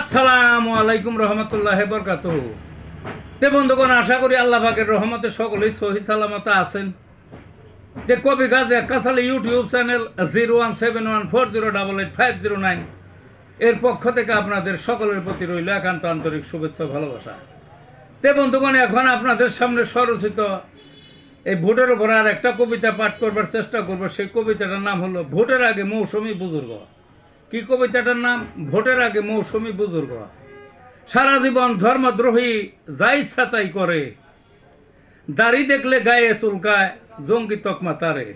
আসসালামু আলাইকুম রহমতুল্লাহ বরকাতুহু। তে বন্ধুগণ, আশা করি আল্লাহ পাকের রহমতে সকলেই সহি সালামতে আছেন। যে কবি গাজী কাছালী ইউটিউব চ্যানেল 017140885009 এর পক্ষ থেকে আপনাদের সকলের প্রতি রইল একান্ত আন্তরিক শুভেচ্ছা ভালোবাসা। তে বন্ধুগণ, এখন আপনাদের সামনে স্বরচিত এই ভোটের উপর আর একটা কবিতা পাঠ করবার চেষ্টা করব। সেই কবিতাটার নাম হলো ভোটের আগে মৌসুমী বুজুর্গ। কি কবিতাটার নাম? ভোটের আগে মৌসুমী বুজুর্গ। সারা জীবন ধর্মদ্রোহী যা ইচ্ছা তাই করে, দাড়ি দেখলে গায়ে চুলকায় জঙ্গি তকমা তারে,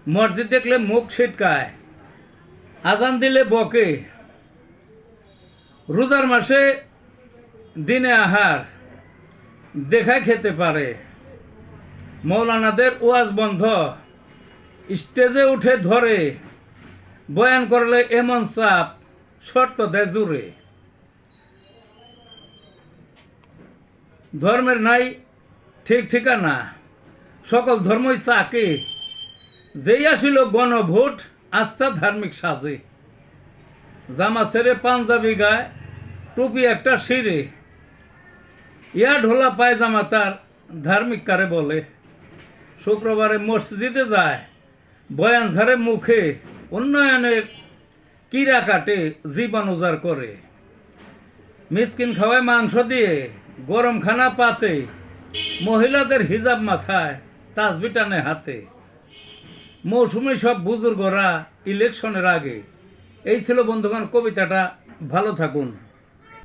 মসজিদ দেখলে মুখ ছিটকায়, আজান দিলে বকে, রোজার মাসে দিনে আহার দেখায় খেতে পারে, মৌলানাদের ওয়াজ বন্ধ স্টেজে উঠে ধরে, বয়ান করলে এমন চাপ শর্ত দেয় জুড়ে, ধর্মের নাই ঠিক ঠিকানা সকল ধর্মই চাকে, যেই আসিল গণভোট আচ্ছা ধার্মিক সাজে, জামা ছেড়ে পাঞ্জাবি গায়ে টুপি একটা শিরে, ইয়া ঢোলা পায়জামা তার ধার্মিক কারে বলে, শুক্রবারে মসজিদে যায় বয়ান ঝাড়ে মুখে, উন্নয়নের কিরা কাটে জীবন উজাড় করে, মিসকিন খাওয়ায় মাংস দিয়ে গরম খানা পাতে, মহিলাদের হিজাব মাথায় তাসবি টানে হাতে, মৌসুমী সব বুজুর্গরা ইলেকশনের আগে। এই ছিল বন্ধুগণ কবিতাটা। ভালো থাকুন।